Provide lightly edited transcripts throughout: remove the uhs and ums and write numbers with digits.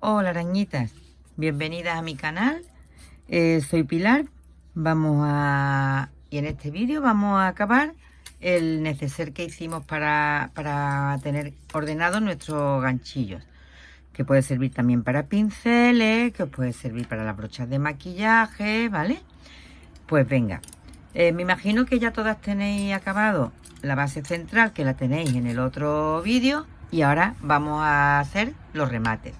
Hola arañitas, bienvenidas a mi canal. Soy Pilar. Y en este vídeo vamos a acabar el neceser que hicimos para tener ordenados nuestros ganchillos, que puede servir también para pinceles, que os puede servir para las brochas de maquillaje, ¿vale? Pues venga, me imagino que ya todas tenéis acabado la base central, que la tenéis en el otro vídeo, y ahora vamos a hacer los remates.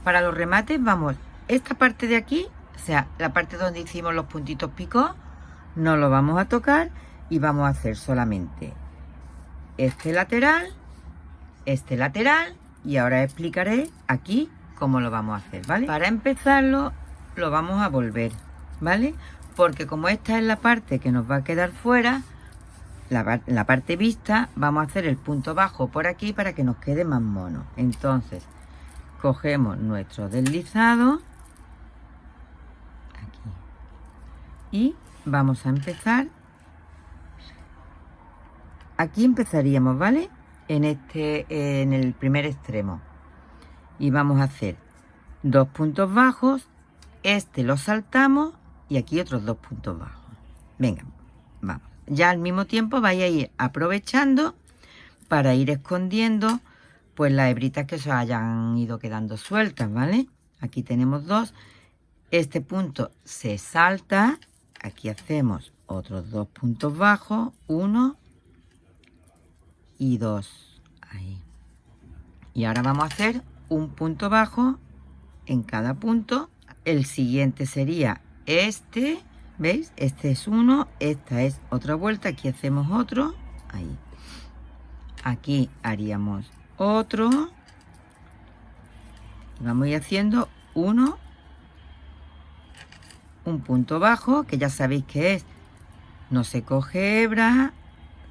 Para los remates vamos, esta parte de aquí, o sea, la parte donde hicimos los puntitos picó, no lo vamos a tocar y vamos a hacer solamente este lateral y ahora explicaré aquí cómo lo vamos a hacer, ¿vale? Para empezarlo lo vamos a volver, ¿vale? Porque como esta es la parte que nos va a quedar fuera, la parte vista, vamos a hacer el punto bajo por aquí para que nos quede más mono. Entonces cogemos nuestro deslizado aquí y vamos a empezar. Aquí empezaríamos, ¿vale? En el primer extremo, y vamos a hacer dos puntos bajos, lo saltamos y aquí otros dos puntos bajos. Venga, vamos. Ya al mismo tiempo vais a ir aprovechando para ir escondiendo pues las hebritas que se hayan ido quedando sueltas, ¿vale? Aquí tenemos dos. Este punto se salta. Aquí hacemos otros dos puntos bajos, 1 y 2. Ahí. Y ahora vamos a hacer un punto bajo en cada punto. El siguiente sería este, ¿veis? Este es uno, esta es otra vuelta. Aquí hacemos otro, ahí. Aquí haríamos otro. Vamos a ir haciendo un punto bajo, que ya sabéis que es, no se coge hebra,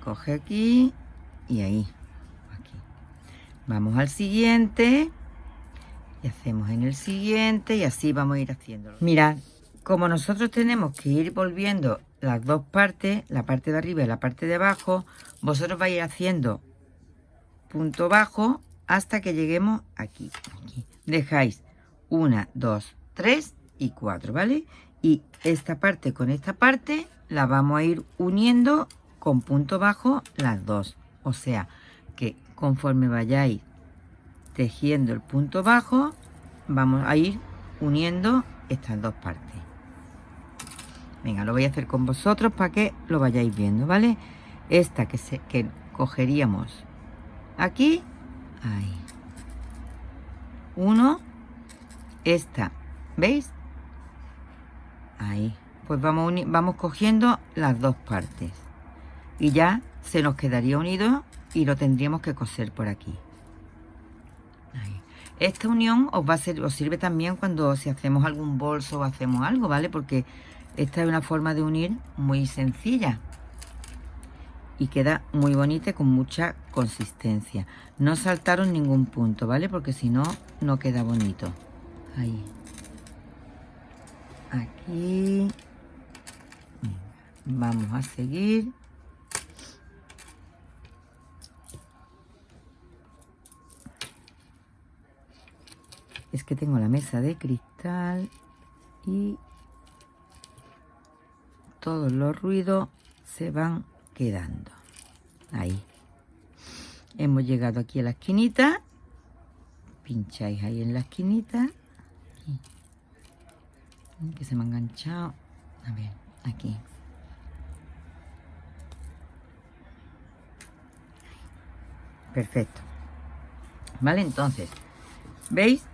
coge aquí y ahí, aquí. Vamos al siguiente y hacemos en el siguiente, y así vamos a ir haciéndolo. Mirad, como nosotros tenemos que ir volviendo las dos partes, la parte de arriba y la parte de abajo, vosotros vais a ir haciendo punto bajo hasta que lleguemos aquí. Dejáis 1, 2, 3 y 4, ¿vale? Y esta parte con esta parte la vamos a ir uniendo con punto bajo las dos. O sea que conforme vayáis tejiendo el punto bajo, vamos a ir uniendo estas dos partes. Venga, lo voy a hacer con vosotros para que lo vayáis viendo, ¿vale? Esta que cogeríamos aquí, ahí, 1, esta, ¿veis? Ahí, pues vamos cogiendo las dos partes y ya se nos quedaría unido y lo tendríamos que coser por aquí. Ahí. Esta unión os sirve también cuando si hacemos algún bolso o hacemos algo, ¿vale? Porque esta es una forma de unir muy sencilla y queda muy bonita y con mucha consistencia. No saltaron ningún punto, ¿vale? Porque si no, no queda bonito. Ahí. Aquí. Vamos a seguir. Es que tengo la mesa de cristal y todos los ruidos se van quedando. Ahí. Hemos llegado aquí a la esquinita. Pincháis ahí en la esquinita. Aquí. Que se me ha enganchado. A ver, aquí. Perfecto. Vale, entonces, ¿veis?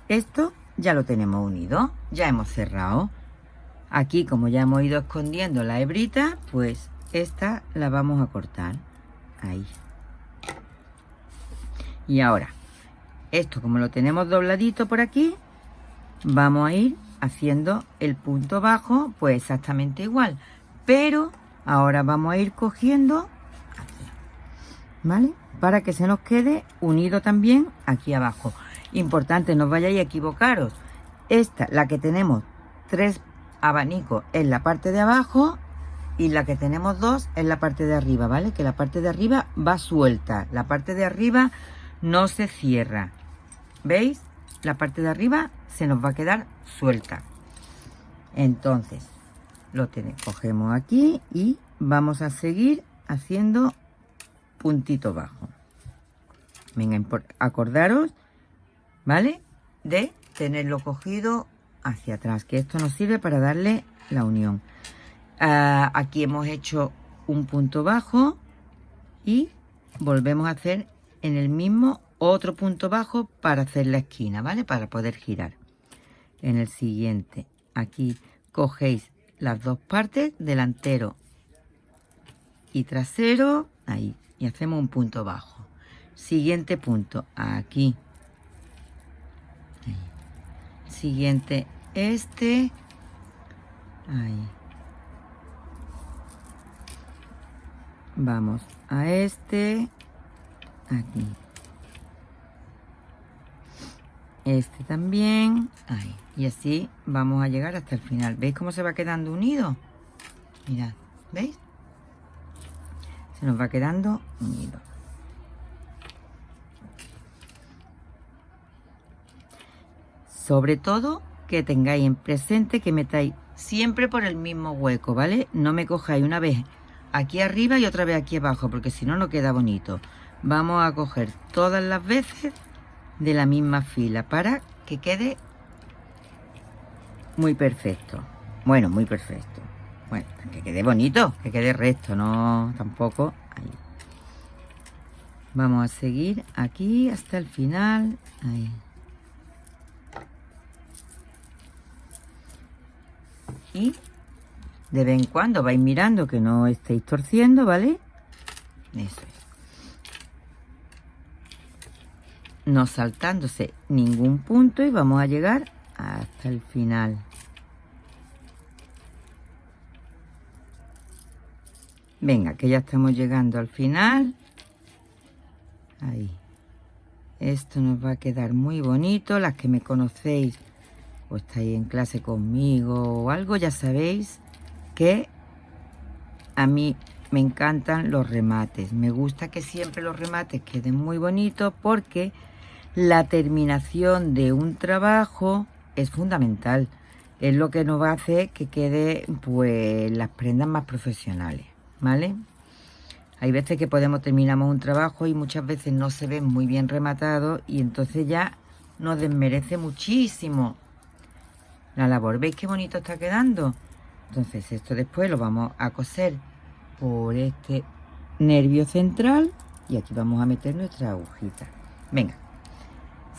Esto ya lo tenemos unido. Ya hemos cerrado. Aquí, como ya hemos ido escondiendo la hebrita, pues esta la vamos a cortar. Ahí. Y ahora, esto como lo tenemos dobladito por aquí, vamos a ir haciendo el punto bajo pues exactamente igual, pero ahora vamos a ir cogiendo aquí, ¿vale? Para que se nos quede unido también aquí abajo. Importante, no vayáis a equivocaros. Esta, la que tenemos 3 abanicos, es la parte de abajo, y la que tenemos 2 es la parte de arriba, ¿vale? Que la parte de arriba va suelta, la parte de arriba no se cierra, ¿veis? la parte de arriba se nos va a quedar suelta. Entonces cogemos aquí y vamos a seguir haciendo puntito bajo. Venga, acordaros, ¿vale? De tenerlo cogido hacia atrás, que esto nos sirve para darle la unión. Aquí hemos hecho un punto bajo y volvemos a hacer en el mismo otro punto bajo para hacer la esquina, ¿vale? Para poder girar. En el siguiente, aquí cogéis las dos partes, delantero y trasero, ahí, y hacemos un punto bajo. Siguiente punto, aquí. Ahí. Siguiente, ahí. Vamos a aquí. Este también, ahí. Y así vamos a llegar hasta el final. ¿Veis cómo se va quedando unido? Mirad, ¿veis? Se nos va quedando unido. Sobre todo que tengáis en presente que metáis siempre por el mismo hueco, ¿vale? No me cojáis una vez aquí arriba y otra vez aquí abajo, porque si no, no queda bonito. Vamos a coger todas las veces de la misma fila para que quede muy perfecto. Bueno, muy perfecto. Bueno, que quede bonito, que quede recto, no tampoco. Ahí. Vamos a seguir aquí hasta el final. Ahí. Y de vez en cuando vais mirando que no estéis torciendo, ¿vale? Eso es. No saltándose ningún punto y vamos a llegar hasta el final. Venga, que ya estamos llegando al final. Ahí. Esto nos va a quedar muy bonito. Las que me conocéis o estáis en clase conmigo o algo, ya sabéis que a mí me encantan los remates. Me gusta que siempre los remates queden muy bonitos porque la terminación de un trabajo es fundamental. Es lo que nos va a hacer que quede pues las prendas más profesionales, ¿vale? Hay veces que terminamos un trabajo y muchas veces no se ven muy bien rematados y entonces ya nos desmerece muchísimo la labor. ¿Veis qué bonito está quedando? Entonces esto después lo vamos a coser por este nervio central y aquí vamos a meter nuestra agujita. Venga,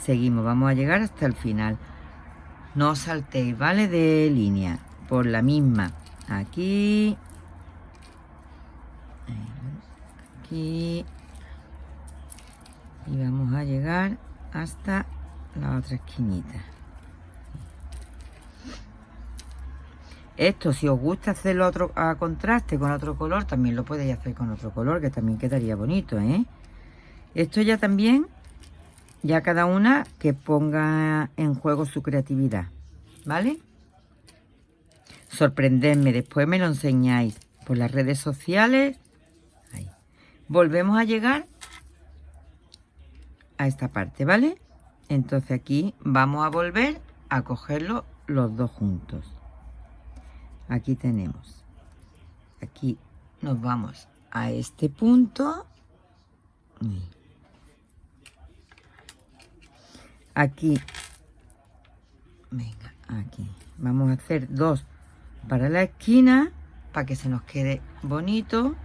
seguimos, vamos a llegar hasta el final. No os saltéis, ¿vale? De línea, por la misma. Aquí, aquí, y vamos a llegar hasta la otra esquinita. Esto, si os gusta hacerlo a contraste con otro color, también lo podéis hacer con otro color, que también quedaría bonito, ¿eh? Esto ya también, ya cada una que ponga en juego su creatividad, ¿vale? Sorprendedme, después me lo enseñáis por las redes sociales. Ahí. Volvemos a llegar a esta parte, ¿vale? Entonces aquí vamos a volver a cogerlo los dos juntos. Aquí tenemos, aquí nos vamos a este punto, aquí, venga, aquí, vamos a hacer dos para la esquina, para que se nos quede bonito,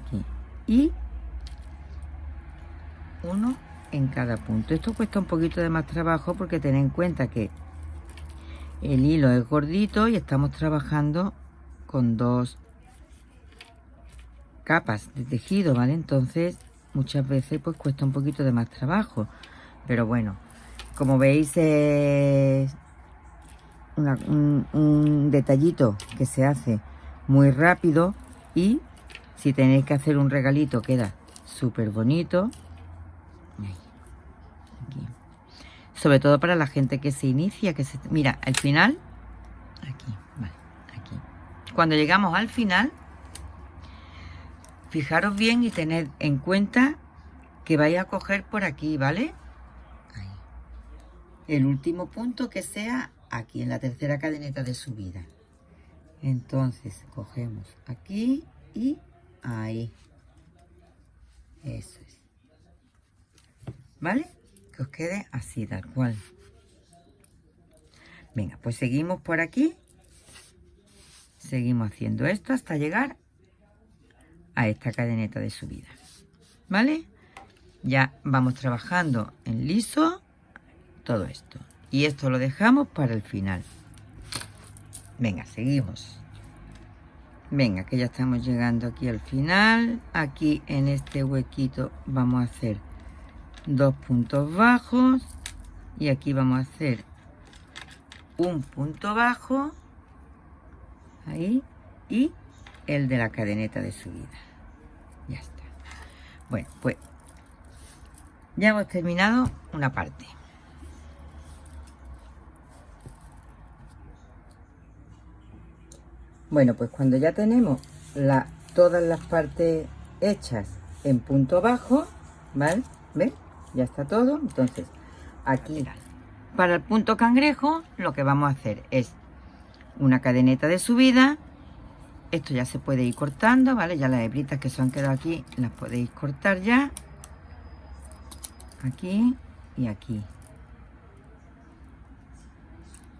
aquí, y uno en cada punto. Esto cuesta un poquito de más trabajo porque tened en cuenta que el hilo es gordito y estamos trabajando con dos capas de tejido, ¿vale? Entonces muchas veces pues cuesta un poquito de más trabajo, pero bueno, como veis es un detallito que se hace muy rápido y si tenéis que hacer un regalito queda súper bonito. Aquí. Sobre todo para la gente que se inicia, mira, al final, aquí, vale, aquí. Cuando llegamos al final, fijaros bien y tened en cuenta que vais a coger por aquí, ¿vale? Ahí. El último punto que sea aquí, en la tercera cadeneta de subida. Entonces cogemos aquí y ahí. Eso es. ¿Vale? Que os quede así, tal cual. Venga, pues seguimos por aquí. Seguimos haciendo esto hasta llegar a esta cadeneta de subida. ¿Vale? Ya vamos trabajando en liso todo esto. Y esto lo dejamos para el final. Venga, seguimos. Venga, que ya estamos llegando aquí al final. Aquí en este huequito vamos a hacer 2 puntos bajos. Y aquí vamos a hacer un punto bajo. Ahí. Y el de la cadeneta de subida. Ya está. Bueno, pues ya hemos terminado una parte. Bueno, pues cuando ya tenemos todas las partes hechas en punto bajo, ¿vale? ¿Ves? Ya está todo. Entonces, aquí para el punto cangrejo, lo que vamos a hacer es una cadeneta de subida. Esto ya se puede ir cortando, ¿vale? Ya las hebritas que se han quedado aquí las podéis cortar ya. Aquí y aquí.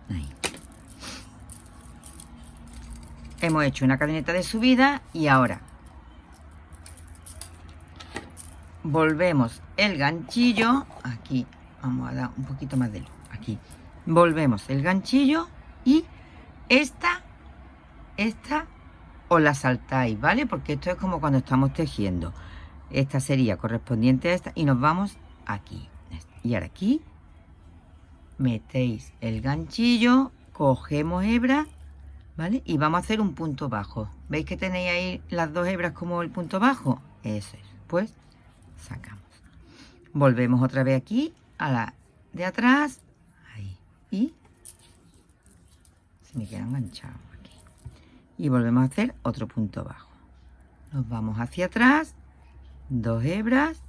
Ahí. Hemos hecho una cadeneta de subida y ahora volvemos el ganchillo. Aquí vamos a dar un poquito más de luz. Aquí volvemos el ganchillo y esta os la saltáis, ¿vale? Porque esto es como cuando estamos tejiendo. Esta sería correspondiente a esta y nos vamos aquí. Y ahora aquí metéis el ganchillo, cogemos hebra, ¿vale? Y vamos a hacer un punto bajo. ¿Veis que tenéis ahí las 2 hebras como el punto bajo? Eso es. Pues sacamos. Volvemos otra vez aquí a la de atrás. Ahí. Y se me queda enganchado aquí. Y volvemos a hacer otro punto bajo. Nos vamos hacia atrás. 2 hebras.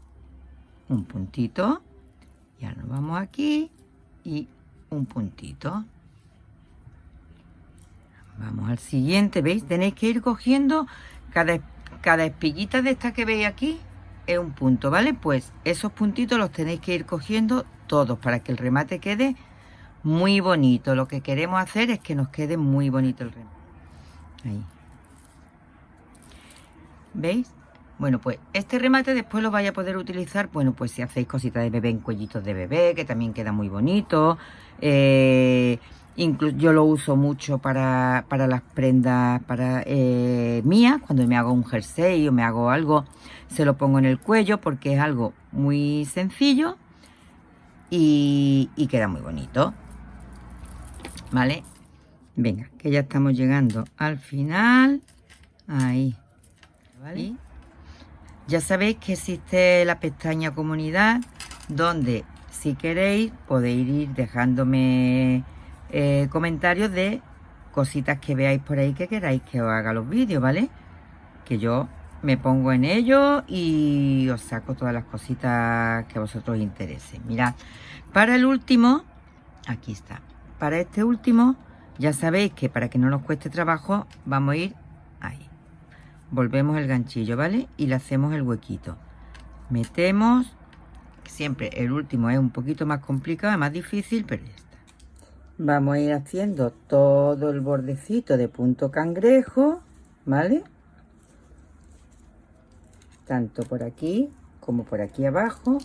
Un puntito. Y ahora nos vamos aquí. Y un puntito. Vamos al siguiente, ¿veis? Tenéis que ir cogiendo cada espiguita de esta que veis aquí es un punto, ¿vale? Pues esos puntitos los tenéis que ir cogiendo todos para que el remate quede muy bonito. Lo que queremos hacer es que nos quede muy bonito el remate. Ahí. ¿Veis? Bueno, pues este remate después lo vais a poder utilizar, bueno, pues si hacéis cositas de bebé en cuellitos de bebé, que también queda muy bonito. Incluso yo lo uso mucho para las prendas mías, cuando me hago un jersey o me hago algo, se lo pongo en el cuello porque es algo muy sencillo y queda muy bonito. ¿Vale? Venga, que ya estamos llegando al final. Ahí. ¿Vale? Ya sabéis que existe la pestaña comunidad, donde si queréis podéis ir dejándome comentarios de cositas que veáis por ahí que queráis que os haga los vídeos, ¿vale? Que yo me pongo en ello y os saco todas las cositas que a vosotros os interesen. Mirad, para el último, aquí está. Para este último, ya sabéis que para que no nos cueste trabajo, vamos a ir ahí. Volvemos el ganchillo, ¿vale? Y le hacemos el huequito. Metemos. Siempre el último es un poquito más complicado, es más difícil, pero ya está. Vamos a ir haciendo todo el bordecito de punto cangrejo, ¿vale? Tanto por aquí como por aquí abajo.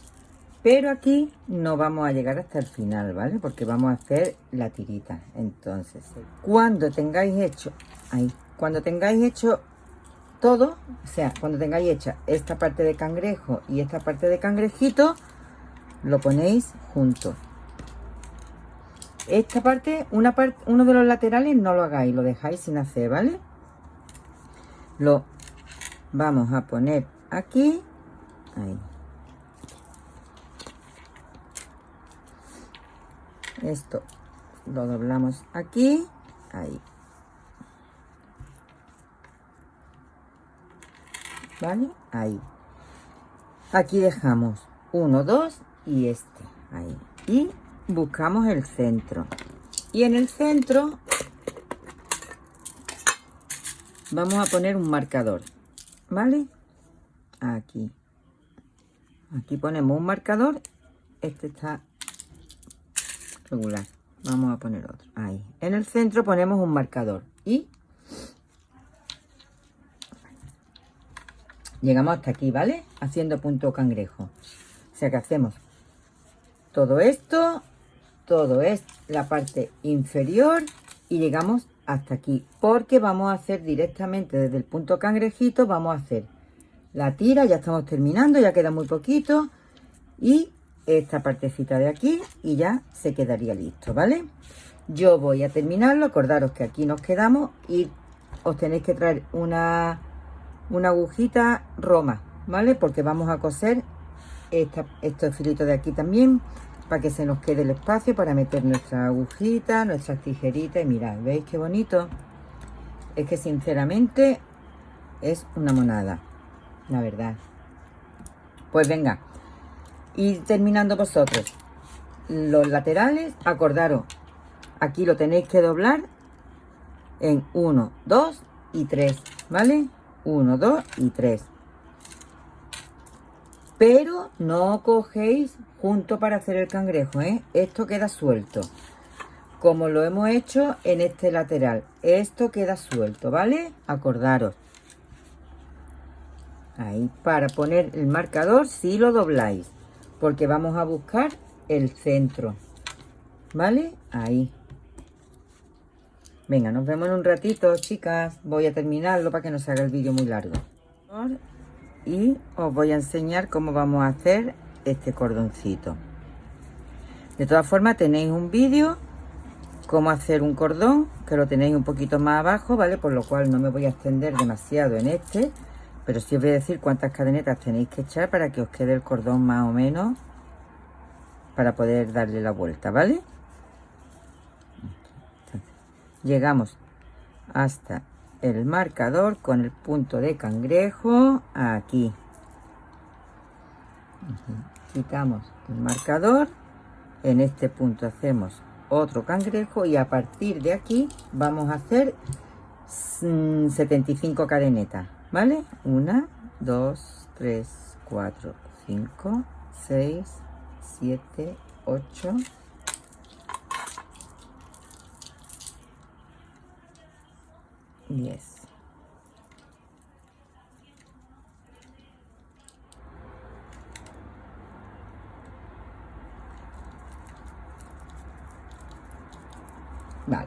Pero aquí no vamos a llegar hasta el final, ¿vale? Porque vamos a hacer la tirita. Entonces, cuando tengáis hecho, ahí, cuando tengáis hecho todo, o sea, cuando tengáis hecha esta parte de cangrejo y esta parte de cangrejito, lo ponéis juntos. Esta parte, uno de los laterales no lo hagáis, lo dejáis sin hacer, ¿vale? Lo vamos a poner aquí, ahí. Esto lo doblamos aquí, ahí. ¿Vale? Ahí. Aquí dejamos 1, 2 y este, ahí. Y buscamos el centro. Y en el centro vamos a poner un marcador, ¿vale? Aquí. Aquí ponemos un marcador. Este está regular. Vamos a poner otro. Ahí. En el centro ponemos un marcador. Y llegamos hasta aquí, ¿vale? Haciendo punto cangrejo. O sea que hacemos todo esto. Todo es la parte inferior. Y llegamos hasta aquí. Porque vamos a hacer directamente desde el punto cangrejito. Vamos a hacer la tira. Ya estamos terminando. Ya queda muy poquito. Y esta partecita de aquí y ya se quedaría listo, ¿vale? Yo voy a terminarlo. Acordaros que aquí nos quedamos y os tenéis que traer una agujita roma, ¿vale? Porque vamos a coser estos filitos de aquí también para que se nos quede el espacio para meter nuestra agujita, nuestras tijeritas. Y mirad, ¿veis qué bonito? Es que sinceramente es una monada, la verdad. Pues venga. Y terminando vosotros los laterales, acordaros, aquí lo tenéis que doblar en 1, 2 y 3, ¿vale? 1, 2 y 3. Pero no cogéis junto para hacer el cangrejo, ¿eh? Esto queda suelto, como lo hemos hecho en este lateral. Esto queda suelto, ¿vale? Acordaros. Ahí, para poner el marcador, si lo dobláis. Porque vamos a buscar el centro, ¿vale? Ahí. Venga, nos vemos en un ratito, chicas. Voy a terminarlo para que no se haga el vídeo muy largo. Y os voy a enseñar cómo vamos a hacer este cordoncito. De todas formas, tenéis un vídeo cómo hacer un cordón, que lo tenéis un poquito más abajo, ¿vale? Por lo cual no me voy a extender demasiado en este. Pero sí os voy a decir cuántas cadenetas tenéis que echar para que os quede el cordón más o menos para poder darle la vuelta, ¿vale? Entonces, llegamos hasta el marcador con el punto de cangrejo aquí. Quitamos el marcador. En este punto hacemos otro cangrejo y a partir de aquí vamos a hacer 75 cadenetas. ¿Vale? 1, 2, 3, 4, 5, 6, 7, 8, 10. Vale.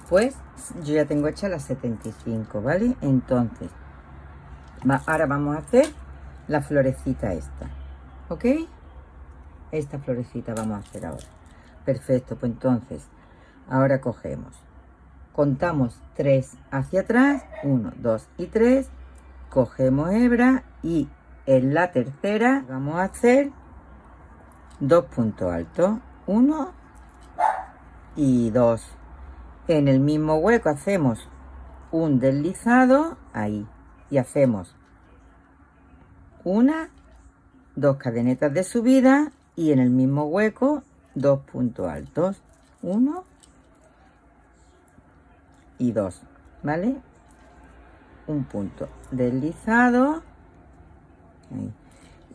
Pues yo ya tengo hecha las 75, ¿vale? Entonces, ahora vamos a hacer la florecita esta, ¿ok? Esta florecita vamos a hacer ahora. Perfecto, pues entonces, ahora cogemos, contamos 3 hacia atrás, 1, 2 y 3, cogemos hebra y en la tercera vamos a hacer 2 puntos altos, 1 y 2. En el mismo hueco hacemos un deslizado, ahí, y hacemos 1, 2 cadenetas de subida y en el mismo hueco 2 puntos altos, 1 y 2, ¿vale? Un punto deslizado, ahí,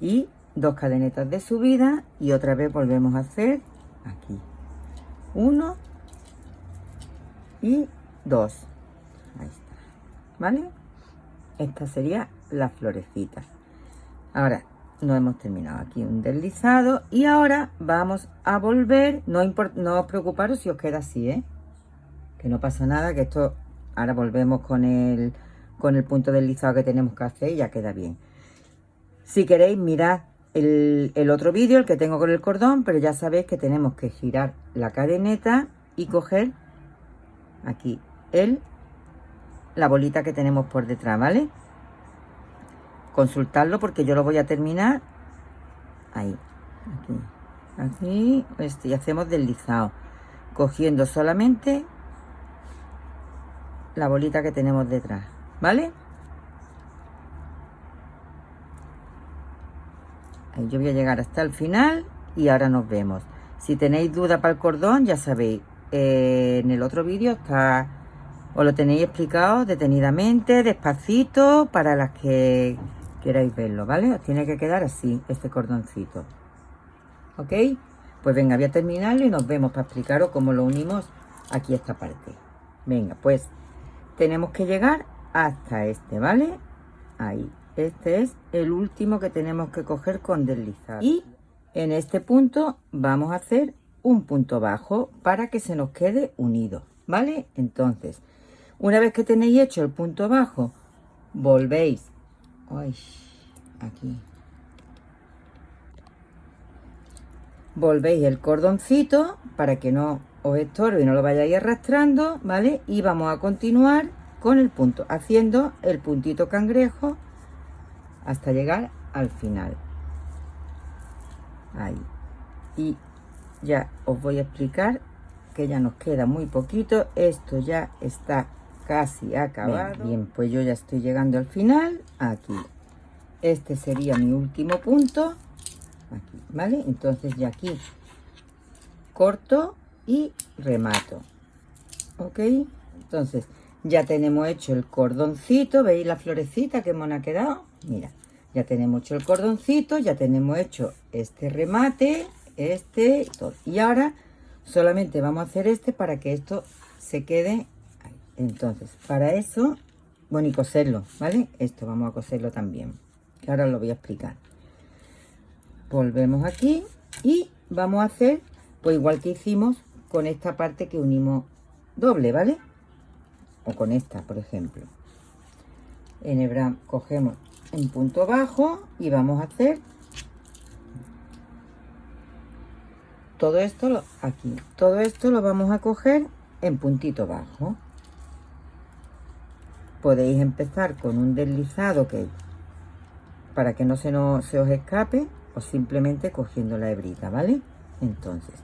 y 2 cadenetas de subida y otra vez volvemos a hacer aquí 1 y 2, ahí está, ¿vale? Esta sería la florecita. Ahora no hemos terminado, aquí un deslizado y ahora vamos a volver. No os preocuparos si os queda así, ¿eh? Que no pasa nada, que esto ahora volvemos con el punto deslizado que tenemos que hacer y ya queda bien. Si queréis, mirad el otro vídeo, el que tengo con el cordón, pero ya sabéis que tenemos que girar la cadeneta y coger aquí la bolita que tenemos por detrás, ¿vale? Consultarlo porque yo lo voy a terminar ahí, aquí, y hacemos deslizado, cogiendo solamente la bolita que tenemos detrás, ¿vale? Ahí yo voy a llegar hasta el final y ahora nos vemos. Si tenéis duda para el cordón, ya sabéis, en el otro vídeo está, os lo tenéis explicado detenidamente, despacito, para las que queráis verlo, ¿vale? Os tiene que quedar así, este cordoncito. ¿Ok? Pues venga, voy a terminarlo y nos vemos para explicaros cómo lo unimos aquí a esta parte. Venga, pues tenemos que llegar hasta este, ¿vale? Ahí. Este es el último que tenemos que coger con deslizar. Y en este punto vamos a hacer un punto bajo para que se nos quede unido, ¿vale? Entonces, una vez que tenéis hecho el punto bajo, volvéis. Ay, aquí. Volvéis el cordoncito para que no os estorbe y no lo vayáis arrastrando, ¿vale? Y vamos a continuar con el punto, haciendo el puntito cangrejo hasta llegar al final. Ahí. Y ya os voy a explicar que ya nos queda muy poquito. Esto ya está casi acabado. Bien, pues yo ya estoy llegando al final. Aquí. Este sería mi último punto. Aquí, ¿vale? Entonces ya aquí corto y remato. ¿Ok? Entonces ya tenemos hecho el cordoncito. ¿Veis la florecita que mona ha quedado? Mira, ya tenemos hecho el cordoncito, ya tenemos hecho este remate, este y todo. Y ahora solamente vamos a hacer este para que esto se quede ahí. Entonces, para eso, bueno, y coserlo, ¿vale? Esto vamos a coserlo también, que ahora lo voy a explicar. Volvemos aquí y vamos a hacer, pues igual que hicimos con esta parte que unimos doble, ¿vale? O con esta, por ejemplo. En hebra cogemos en punto bajo y vamos a hacer todo esto aquí. Todo esto lo vamos a coger en puntito bajo. Podéis empezar con un deslizado que para que no se os escape, o simplemente cogiendo la hebrita, ¿vale? Entonces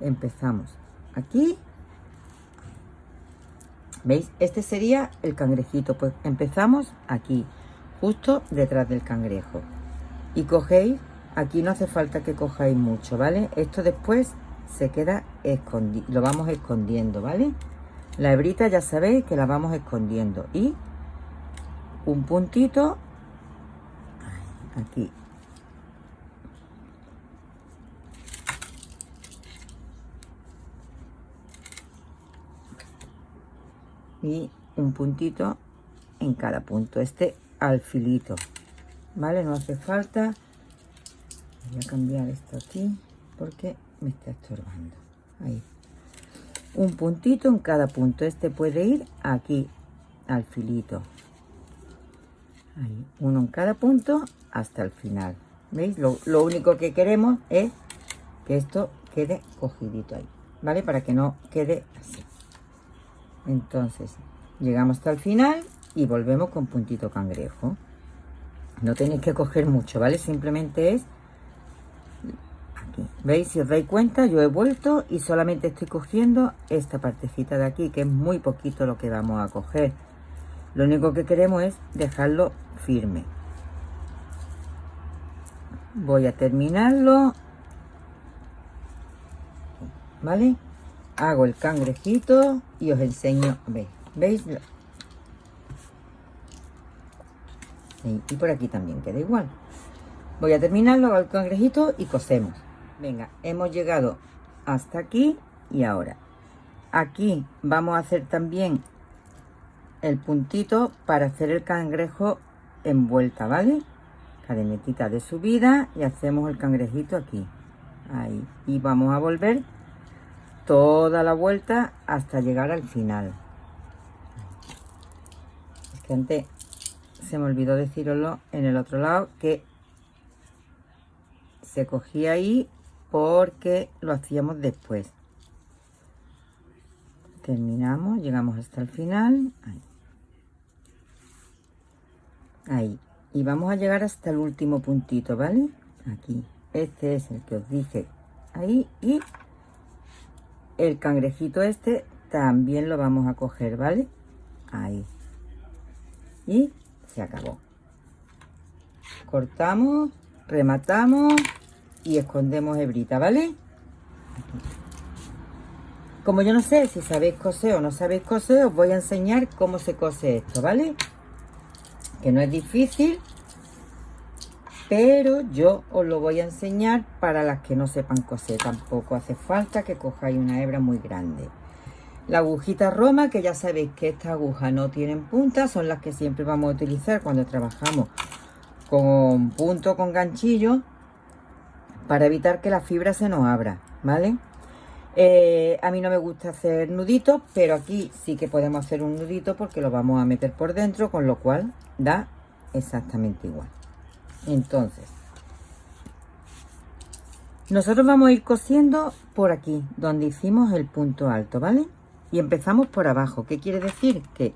empezamos aquí. ¿Veis? Este sería el cangrejito. Pues empezamos aquí, justo detrás del cangrejo, y cogéis, aquí no hace falta que cojáis mucho, ¿vale? Esto después se queda escondido, lo vamos escondiendo, ¿vale? La hebrita ya sabéis que la vamos escondiendo, y un puntito aquí. Y un puntito en cada punto, este al filito, ¿vale? No hace falta. Voy a cambiar esto aquí porque me está estorbando. Ahí. Un puntito en cada punto. Este puede ir aquí al filito. Ahí. Uno en cada punto hasta el final. ¿Veis? Lo único que queremos es que esto quede cogidito ahí, ¿vale? Para que no quede así. Entonces llegamos hasta el final y volvemos con puntito cangrejo. No tenéis que coger mucho, ¿vale? Simplemente es aquí. ¿Veis? Si os dais cuenta, yo he vuelto y solamente estoy cogiendo esta partecita de aquí, que es muy poquito lo que vamos a coger. Lo único que queremos es dejarlo firme. Voy a terminarlo, ¿vale? Hago el cangrejito y os enseño. ¿Veis? Y por aquí también queda igual. Voy a terminarlo, hago el cangrejito y cosemos. Venga, hemos llegado hasta aquí y ahora aquí vamos a hacer también el puntito para hacer el cangrejo en vuelta, ¿vale? Cadenetita de subida y hacemos el cangrejito aquí. Ahí. Y vamos a volver toda la vuelta hasta llegar al final. Es que antes se me olvidó deciroslo en el otro lado, que se cogía ahí porque lo hacíamos después. Terminamos, llegamos hasta el final. Ahí. Ahí. Y vamos a llegar hasta el último puntito, ¿vale? Aquí. Este es el que os dije. Ahí. Y el cangrejito este también lo vamos a coger, ¿vale? Ahí. Y se acabó. Cortamos rematamos y escondemos hebrita, ¿vale? Como yo no sé si sabéis coser o no sabéis coser, os voy a enseñar cómo se cose esto, ¿vale? Que no es difícil, pero yo os lo voy a enseñar para las que no sepan coser. Tampoco hace falta que cojáis una hebra muy grande. La agujita Roma, que ya sabéis que estas agujas no tienen puntas, son las que siempre vamos a utilizar cuando trabajamos con punto, con ganchillo, para evitar que la fibra se nos abra, ¿vale? A mí no me gusta hacer nuditos, pero aquí sí que podemos hacer un nudito porque lo vamos a meter por dentro, con lo cual da exactamente igual. Entonces, nosotros vamos a ir cosiendo por aquí, donde hicimos el punto alto, ¿vale? Y empezamos por abajo. ¿Qué quiere decir? Que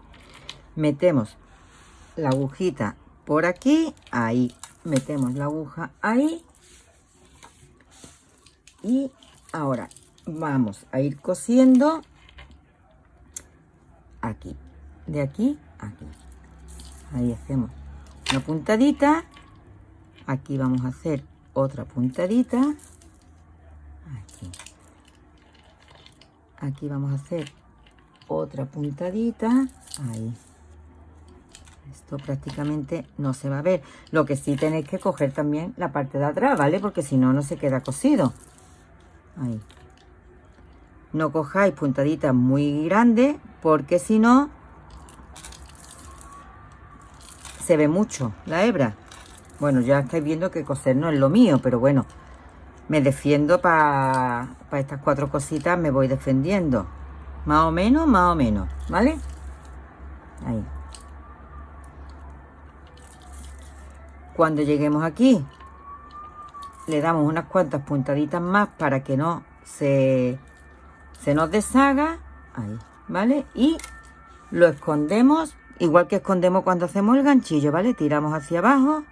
metemos la agujita por aquí, ahí, metemos la aguja ahí, y ahora vamos a ir cosiendo aquí, de aquí a aquí. Ahí hacemos una puntadita, aquí vamos a hacer otra puntadita, aquí, aquí vamos a hacer otra puntadita, ahí. Esto prácticamente no se va a ver. Lo que sí tenéis que coger también la parte de atrás, ¿vale? Porque si no, no se queda cosido. Ahí. No cojáis puntaditas muy grandes, porque si no, se ve mucho la hebra. Bueno, ya estáis viendo que coser no es lo mío, pero bueno, me defiendo para estas 4 cositas, me voy defendiendo. Más o menos, ¿vale? Ahí. Cuando lleguemos aquí, le damos unas cuantas puntaditas más para que no se nos deshaga. Ahí, ¿vale? Y lo escondemos, igual que escondemos cuando hacemos el ganchillo, ¿vale? Tiramos hacia abajo.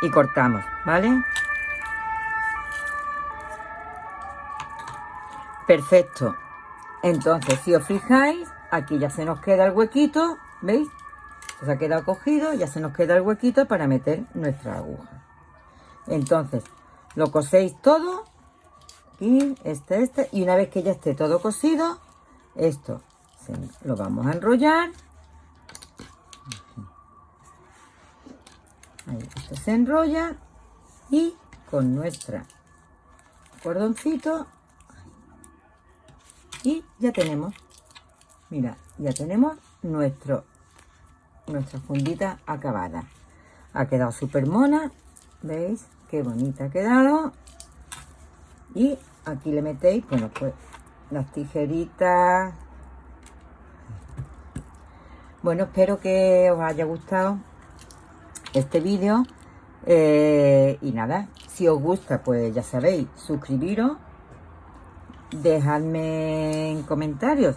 Y cortamos, ¿vale? Perfecto. Entonces, si os fijáis, aquí ya se nos queda el huequito, ¿veis? Se ha quedado cogido, ya se nos queda el huequito para meter nuestra aguja. Entonces, lo coséis todo, y y una vez que ya esté todo cosido, esto lo vamos a enrollar. Ahí, esto se enrolla y con nuestro cordoncito, y ya tenemos, mira, ya tenemos nuestra fundita acabada. Ha quedado súper mona, ¿veis? Qué bonita ha quedado. Y aquí le metéis, bueno, pues las tijeritas. Bueno, espero que os haya gustado este vídeo. Y nada, si os gusta, pues ya sabéis, suscribiros, dejadme en comentarios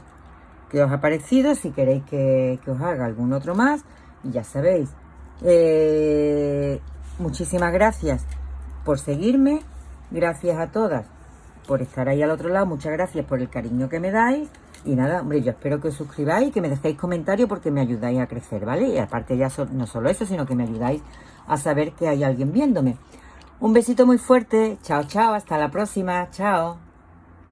qué os ha parecido, si queréis que os haga algún otro más, y ya sabéis. Muchísimas gracias por seguirme, gracias a todas por estar ahí al otro lado, muchas gracias por el cariño que me dais, y nada, hombre, yo espero que os suscribáis y que me dejéis comentarios porque me ayudáis a crecer, ¿vale? Y aparte ya no solo eso, sino que me ayudáis a saber que hay alguien viéndome. Un besito muy fuerte, chao, chao, hasta la próxima, chao.